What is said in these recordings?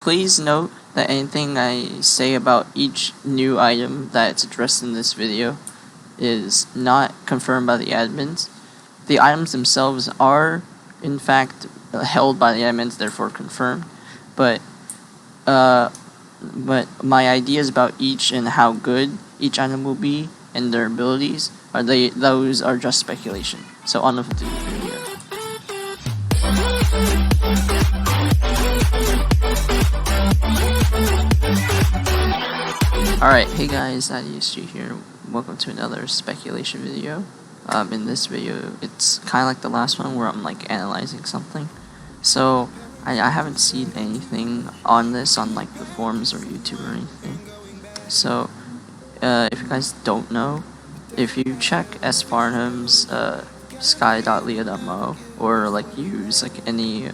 Please note that anything I say about each new item that's addressed in this video is not confirmed by the admins. The items themselves are, in fact, held by the admins, therefore confirmed, but my ideas about each and how good each item will be and their abilities those are just speculation. So on with the video. Alright, hey guys, iDSG here. Welcome to another speculation video. In this video, it's kind of like the last one where I'm like analyzing something. So I haven't seen anything on this on like the forums or YouTube or anything. So if you guys don't know, if you check sfarnham's sky.lea.mo or like use like any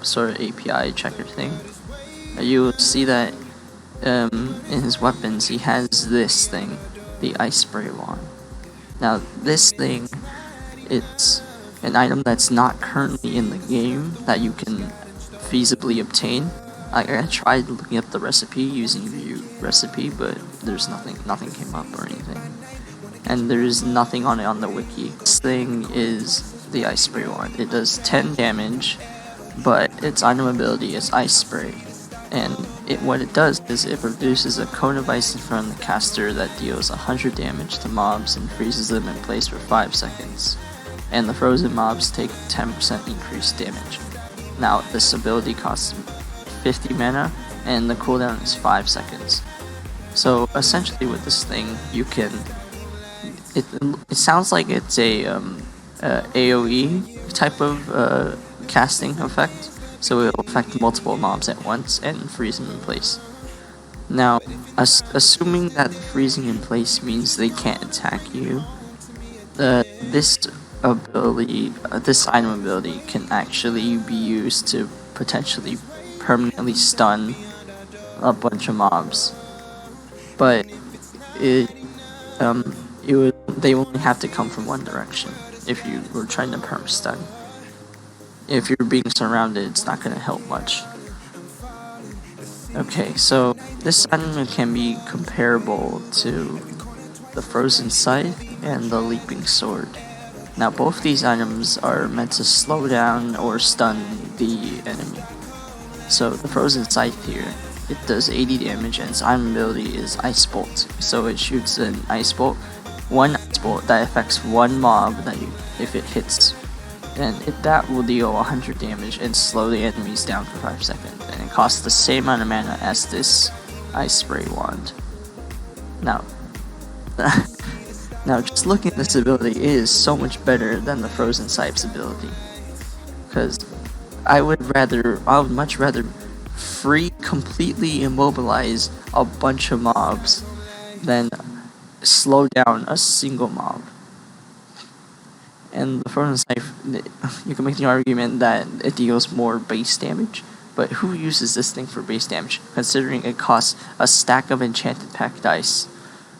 sort of API checker thing, you'll see that in his weapons he has this thing, the ice spray wand. Now this thing, it's an item that's not currently in the game that you can feasibly obtain. I tried looking up the recipe using view recipe, but there's nothing came up or anything, and there's nothing on it on the wiki. This thing is the ice spray wand. It does 10 damage, but its item ability is ice spray, and what it does is it produces a cone of ice in front of the caster that deals 100 damage to mobs and freezes them in place for 5 seconds, and the frozen mobs take 10% increased damage. Now this ability costs 50 mana and the cooldown is 5 seconds. So essentially with this thing you can, it sounds like it's a AoE type of casting effect, so it will affect multiple mobs at once and freeze them in place. Now assuming that the freezing in place means they can't attack you, this item ability can actually be used to potentially permanently stun a bunch of mobs, but they only have to come from one direction if you were trying to perm stun. If you're being surrounded, it's not going to help much. Okay, so this item can be comparable to the frozen scythe and the leaping sword. Now both these items are meant to slow down or stun the enemy. So the frozen scythe here, it does 80 damage and its item ability is ice bolt. So it shoots an ice bolt, one ice bolt that affects one mob that if it hits, and that will deal 100 damage and slow the enemies down for 5 seconds, and it costs the same amount of mana as this ice spray wand. Now just looking at this ability, it is so much better than the frozen scythe's ability, because I would much rather completely immobilize a bunch of mobs than slow down a single mob. And the frozen scythe, you can make the argument that it deals more base damage, but who uses this thing for base damage, considering it costs a stack of enchanted packed ice,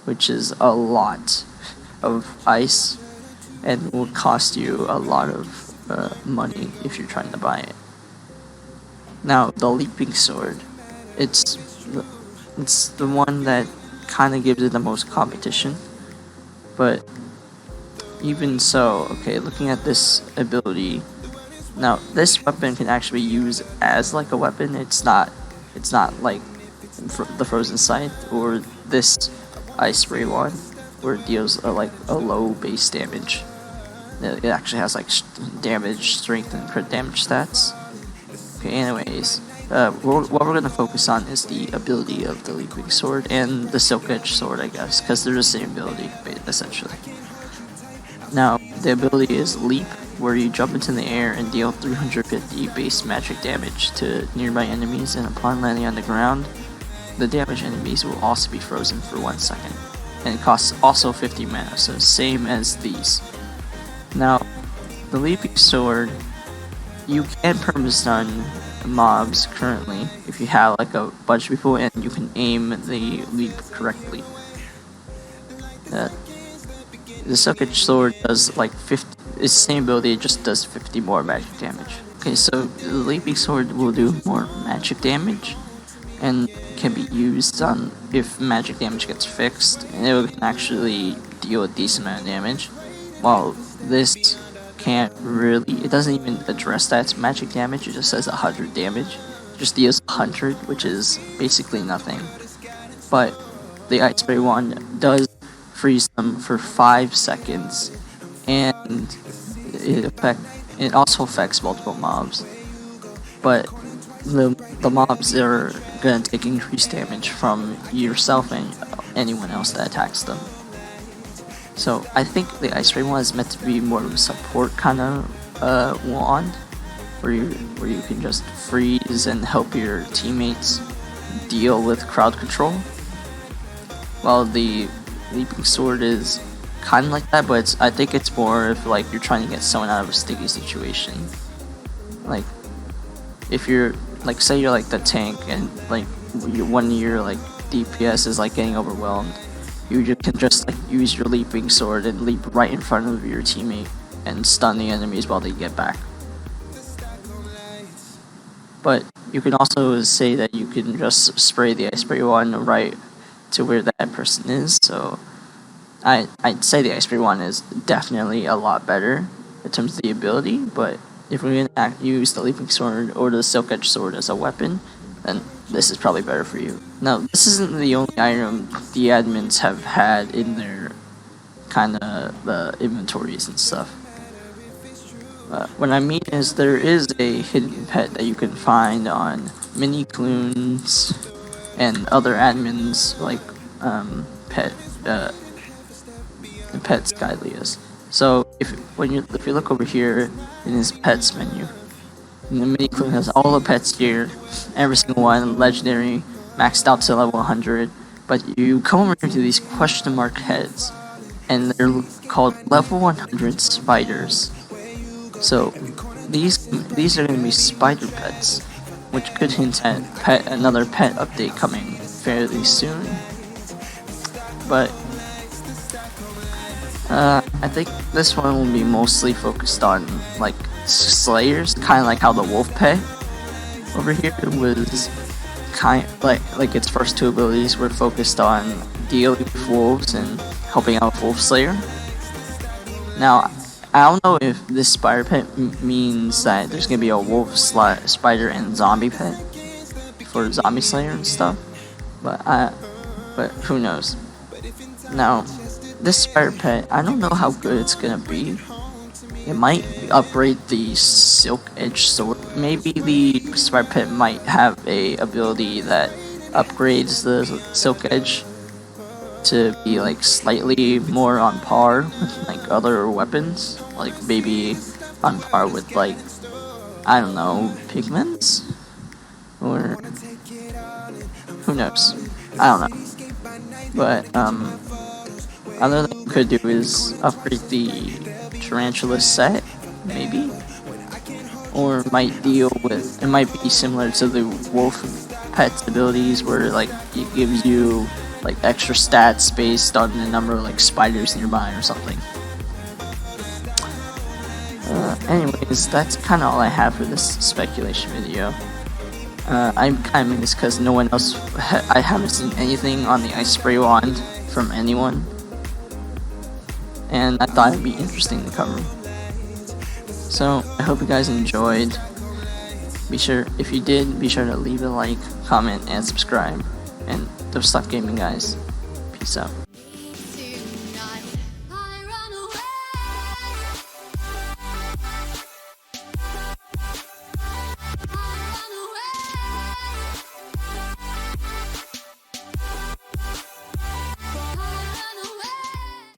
which is a lot of ice, and will cost you a lot of money if you're trying to buy it. Now the leaping sword, it's the one that kind of gives it the most competition, but even so, okay, looking at this ability, now this weapon can actually be used as like a weapon. It's not like the frozen scythe or this ice spray one where it deals like a low base damage. It actually has like damage, strength, and crit damage stats. Okay, anyways, what we're going to focus on is the ability of the leaping sword and the silk edge sword, I guess, because they're the same ability, essentially. Now, the ability is leap, where you jump into the air and deal 350 base magic damage to nearby enemies, and upon landing on the ground, the damaged enemies will also be frozen for 1 second. And it costs also 50 mana, so same as these. Now, the leaping sword, you can perma-stun mobs currently if you have like a bunch of people and you can aim the leap correctly. The silk edge sword does like 50, it's the same ability, it just does 50 more magic damage. Okay, so the leaping sword will do more magic damage, and can be used on if magic damage gets fixed, and it can actually deal a decent amount of damage. While this can't really, it doesn't even address that it's magic damage, it just says 100 damage. It just deals 100, which is basically nothing. But the Ice Spray one does freeze them for 5 seconds, and it also affects multiple mobs. But the mobs are gonna take increased damage from yourself and anyone else that attacks them. So I think the Ice Spray one is meant to be more of a support kind of wand, where you can just freeze and help your teammates deal with crowd control. While the Leaping Sword is kind of like that, but I think it's more if like you're trying to get someone out of a sticky situation. Like if you're like, say you're like the tank and like one of your like DPS is like getting overwhelmed, you can just like use your Leaping Sword and leap right in front of your teammate and stun the enemies while they get back. But you can also say that you can just spray the Ice Spray one right to where that person is. So I'd say the Ice Spray one is definitely a lot better in terms of the ability, but if we're gonna use the Leaping Sword or the Silk Edge Sword as a weapon, then this is probably better for you. Now, this isn't the only item the admins have had in their kind of inventories and stuff. What I mean is there is a hidden pet that you can find on mini clones and other admins like pet Skylias. So if you look over here in his pets menu, and the mini clone has all the pets here, every single one legendary, maxed out to level 100. But you come over here to these question mark heads, and they're called level 100 spiders. So these are going to be spider pets, which could hint at another pet update coming fairly soon. But I think this one will be mostly focused on like slayers, kind of like how the wolf pet over here was kind like its first two abilities were focused on dealing with wolves and helping out Wolf Slayer. Now I don't know if this spider pet means that there's gonna be a wolf, spider, and zombie pet for zombie slayer and stuff, but who knows. Now this spider pet, I don't know how good it's gonna be. It might upgrade the Silk Edge Sword. Maybe the spider pet might have a ability that upgrades the Silk Edge to be like slightly more on par with like other weapons, like maybe on par with like, I don't know, pigments, or who knows, I don't know. But other thing you could do is upgrade the Tarantula set, maybe, or might deal with, it might be similar to the wolf pet's abilities where like it gives you like extra stats based on the number of like spiders nearby or something. Anyways, that's kind of all I have for this speculation video. I'm kind of making this because no one else, I haven't seen anything on the Ice Spray wand from anyone, and I thought it'd be interesting to cover. So I hope you guys enjoyed. If you did, be sure to leave a like, comment, and subscribe. And don't stop gaming, guys. Peace out.